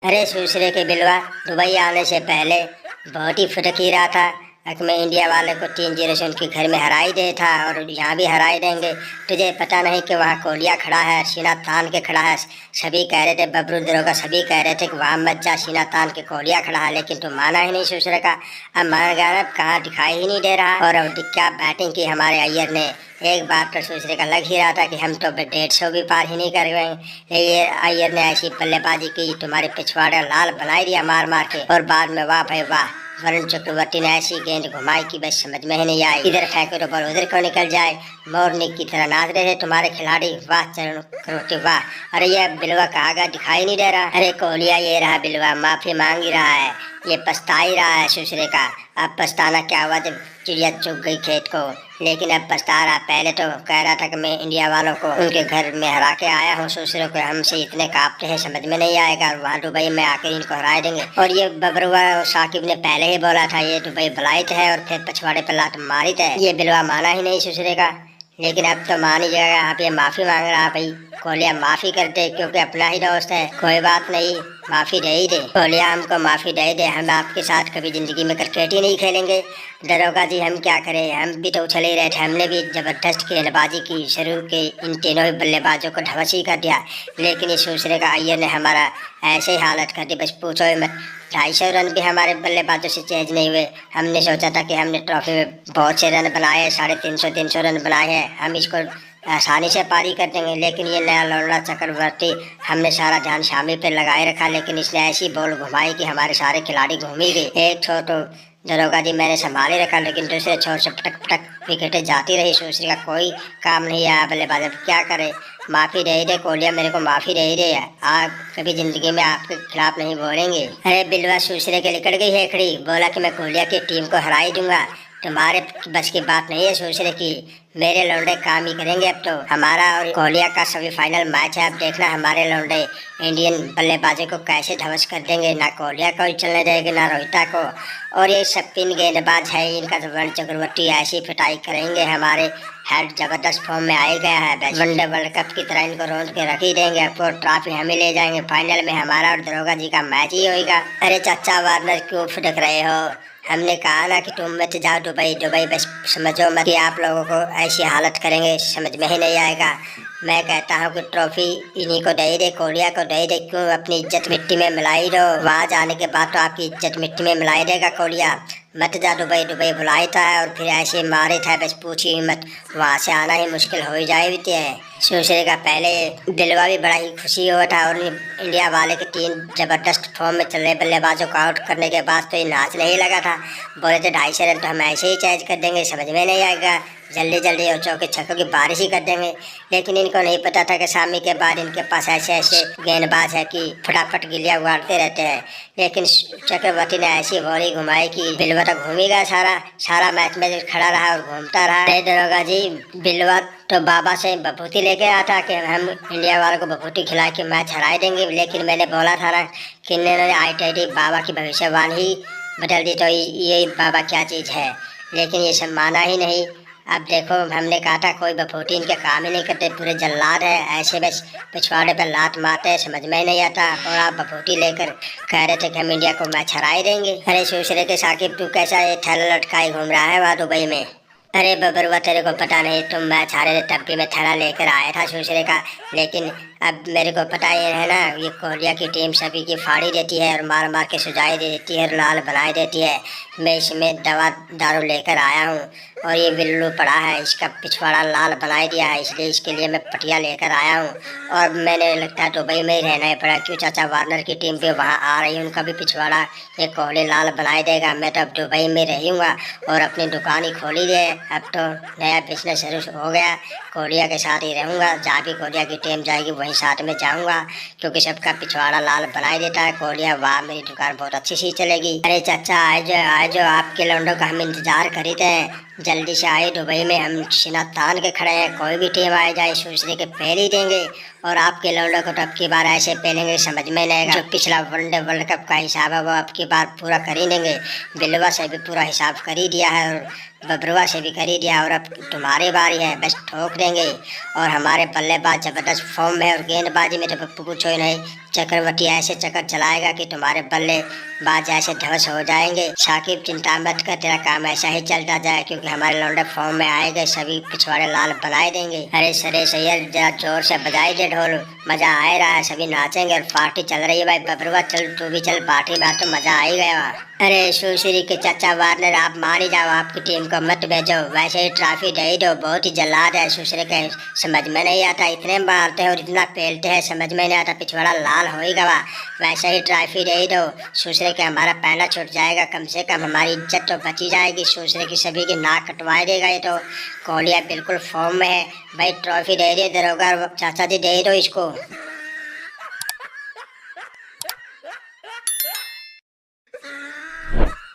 अरे दूसरे के बिलवा, दुबई आने से पहले बहुत ही फुटकी रहा था। मैं इंडिया वाले को 3-0 से उनके घर में हरा ही दे था और यहाँ भी हरा ही देंगे। तुझे पता नहीं कि वहाँ कोहलिया खड़ा है, सीना तान के खड़ा है। सभी कह रहे थे, बबरू दरोगा सभी कह रहे थे कि वहाँ मत जा, सीना तान के कोहलिया खड़ा है, लेकिन तू माना ही नहीं दूसरे का। अब मान गया अब कहाँ दिखाई ही नहीं दे रहा। और अब क्या बैटिंग की हमारे अय्यर ने। एक बार तो दूसरे का लग ही रहा था कि हम तो 150 भी पार ही नहीं कर गए। ये अय्यर ने ऐसी बल्लेबाजी की, तुम्हारे पिछवाड़ा लाल बनाई दिया मार मार के। और बाद में वाह भाई वाह, वरुण चक्रवर्ती ने ऐसी गेंद घुमाई कि बस समझ में ही नहीं आई, इधर फेंको तो बॉल उधर क्यों निकल जाए। मोरनी की तरह नाच रहे थे तुम्हारे खिलाड़ी। वाह चरण चक्रवर्ती वाह। अरे ये बिलवा कहाँ गया, दिखाई नहीं दे रहा। अरे कोहलिया ये रहा बिलवा, माफी मांग ही रहा है, ये पछता ही रहा है दूसरे का। अब पछताना क्या हुआ जब चिड़िया चुग गई खेत को, लेकिन अब पछता रहा। पहले तो कह रहा था कि मैं इंडिया वालों को उनके घर में हरा के आया हूँ, दूसरों को हमसे इतने कांपते हैं समझ में नहीं आएगा, और वहाँ दुबई में आकर इनको हरा देंगे। और ये बबरुआ और साकिब ने पहले ही बोला था ये दुबई बुलाइत है और फिर पछवाड़े पर लात मारित है। ये बिलवा माना ही नहीं दूसरे का, लेकिन अब तो मान ही जाएगा। आप ये माफी मांग रहा भाई, कोहलिया माफी कर दे क्योंकि अपना ही दोस्त है। कोई बात नहीं, माफी दे ही दे कोहलिया, हमको माफी दे दे। हम आपके साथ कभी जिंदगी में क्रिकेट ही नहीं खेलेंगे। दरोगा जी हम क्या करें, हम भी तो उछल ही रहे थे। हमने भी जबरदस्त गेंदबाजी की, शुरू के इन तीनों ही बल्लेबाजों को ध्वस्त ही कर दिया, लेकिन इस दूसरे का अय्यर ने हमारा ऐसे ही हालत कर दी, बस पूछो ही मत। 250 रन भी हमारे बल्लेबाजों से चेंज नहीं हुए। हमने सोचा था कि हमने ट्रॉफी में बहुत से रन बनाए, 350 रन बनाए हैं, हम इसको आसानी से पारी कर देंगे। लेकिन ये नया लौंडा चक्रवर्ती, हमने सारा ध्यान शामी पे लगाए रखा, लेकिन इसने ऐसी बॉल घुमाई कि हमारे सारे खिलाड़ी घूम ही गए। एक छोर तो दरोगा जी मैंने संभाले रखा, लेकिन दूसरे छोर से पटक पटक विकेटें जाती रही। दूसरे का कोई काम नहीं आया बल्लेबाज। अब क्या करे, माफी दे दे कोहलिया, मेरे को माफी दे दे। आप कभी जिंदगी में आपके खिलाफ नहीं बोलेंगे। अरे बिलवा दूसरे के निकल गई है खड़ी, बोला कि मैं कोहलिया की टीम को हरा ही दूंगा। तुम्हारे बस की बात नहीं है दूसरे की, मेरे लौंडे काम ही करेंगे। अब तो हमारा और कोहलिया का सेमीफाइनल मैच है, अब देखना हमारे लौंडे इंडियन बल्लेबाजों को कैसे ध्वस्त कर देंगे। ना कोहलिया को चलने देंगे ना रोहिता को। और ये स्पिन गेंदबाज है इनका तो वरुण चक्रवर्ती, ऐसी पिटाई करेंगे। हमारे हेड जबरदस्त फॉर्म में आ गया है, वनडे वर्ल्ड कप की तरह इनको रोंद के रख ही देंगे। अब तो ट्रॉफी हमें ले जाएंगे, फाइनल में हमारा और दरोगा जी का मैच ही होगा। अरे चाचा वार्नर क्यों फुटक रहे हो, हमने कहा ना कि तुम मत जाओ दुबई। दुबई बस समझो मत कि आप लोगों को ऐसी हालत करेंगे समझ में ही नहीं आएगा। मैं कहता हूँ कि ट्रॉफी इन्हीं को दे दे, कोहलिया को दे दे, क्यों अपनी इज्जत मिट्टी में मिलाई दो। वहाँ जाने के बाद तो आपकी इज्जत मिट्टी में मिलाई देगा कोहलिया। मत जा दुबई, दुबई बुलाई था और फिर ऐसे मारे था, बस पूछी ही मत। वहाँ से आना ही मुश्किल हो ही जाए भी है। दूसरे का पहले दिलवा भी बड़ा ही खुशी हुआ था, और इंडिया वाले की टीम जबरदस्त फॉर्म में चल रहे, बल्लेबाजों को आउट करने के बाद तो ये नाचने ही लगा था। बोले थे 250 रन तो हम ऐसे ही चेंज कर देंगे, समझ में नहीं आएगा, जल्दी जल्दी और चौके छक्कों की बारिश ही कर देंगे। लेकिन इनको नहीं पता था कि शामी के बाद इनके पास ऐसे ऐसे गेंदबाज है कि फटाफट गिलियां उगाड़ते रहते हैं। लेकिन चक्रवर्ती ने ऐसी बॉली घुमाई कि बिलवा तो घूमेगा, सारा सारा मैच में खड़ा रहा और घूमता रहा। दरोगा जी बिलवा तो बाबा से बभूति लेके आया था कि हम इंडिया वालों को बभूति खिला के मैच हरा देंगे, लेकिन मैंने बोला था ना कि इन्होंने आई बाबा की भविष्यवाणी ही बदल दी, तो ये बाबा क्या चीज़ है। लेकिन ये सब माना ही नहीं। अब देखो हमने कहा था कोई बफूटी इनके काम ही नहीं करते, पूरे जल्लाद है, ऐसे बस पिछवाड़े पर लात मारते हैं, समझ में ही नहीं आता। और आप बफूटी लेकर कह रहे थे कि हम इंडिया को मैच हरा ही देंगे। अरे दूसरे के साकिब तू कैसा ये थैला लटकाए घूम रहा है वहाँ दुबई में। अरे बबरुआ तेरे को पता नहीं, तुम मैच हारे थे तब भी मैं थैला लेकर आया था दूसरे का। लेकिन अब मेरे को पता ही है ना, ये कोहलिया की टीम सभी की फाड़ी देती है और मार मार के सुझाई देती है और लाल बनाई देती है। मैं इसमें दवा दारू लेकर आया हूँ और ये बिल्लू पड़ा है, इसका पिछवाड़ा लाल बना दिया है, इसलिए इसके लिए मैं पटिया लेकर आया हूँ। और मैंने लगता है दुबई में ही रहना है पड़ा, क्यों चाचा वार्नर की टीम भी वहाँ आ रही है, उनका भी पिछवाड़ा ये कोहली लाल बनाई देगा। मैं तो अब दुबई में रहूँगा और अपनी दुकान ही खोली है। अब तो नया बिजनेस शुरू हो गया, कोहलिया के साथ ही रहूँगा, जहाँ भी कोहलिया की टीम जाएगी वहीं साथ में जाऊँगा, क्योंकि सबका पिछवाड़ा लाल बनाई देता है कोहलिया। वाह मेरी दुकान बहुत अच्छी सी चलेगी। अरे चाचा आज जो आपके लौंडों का हम इंतजार करी थे, जल्दी से आए दुबई में, हम सीना तान के खड़े हैं, कोई भी टीम आ जाए दूसरे के पैर ही देंगे और आपके लौंडे को तो अब की बार ऐसे पहनेंगे समझ में नहीं आएगा। जो पिछला वर्ल्ड कप का हिसाब है वो अब की बार पूरा कर ही देंगे। बिलवा से भी पूरा हिसाब कर ही दिया है और बबरुआ से भी कर ही दिया, और अब तुम्हारी बारी है, बस ठोक देंगे। और हमारे बल्लेबाज जबरदस्त फॉर्म में, और गेंदबाजी में तो पूछो ही नहीं। चक्रवर्ती ऐसे चक्कर चलाएगा कि तुम्हारे बल्लेबाज ऐसे ध्वस्त हो जाएंगे। साकिब चिंता मत कर, तेरा काम ऐसा ही चलता जाए, क्योंकि हमारे लौंडे फॉर्म में आएंगे, सभी पिछवाड़े लाल बनाए देंगे। अरे सरे सैयद जरा जोर से बजाई दे ढोल, मजा आ रहा है, सभी नाचेंगे और पार्टी चल रही है। भाई बबरुआ चल तू भी चल पार्टी में, तो मजा आ ही गया वहाँ। अरे सुश्री के चाचा वार्नर आप मान ही जाओ, आपकी टीम को मत भेजो, वैसे ही ट्रॉफी दे ही दो। बहुत ही जल्लाद है सुश्री के, समझ में नहीं आता, इतने मारते हैं और इतना पेलते हैं, समझ में नहीं आता, पिछवाड़ा लाल हो ही गवा। वैसे ही ट्रॉफी दे ही दो सुश्री के, हमारा पैना छूट जाएगा, कम से कम हमारी इज्जत तो बची जाएगी। सुश्री की सभी की नाक कटवा देगा ये तो। कोहलिया बिल्कुल फॉर्म में है भाई, ट्रॉफी दे दे दरोगा चाचा जी, दे ही दो इसको।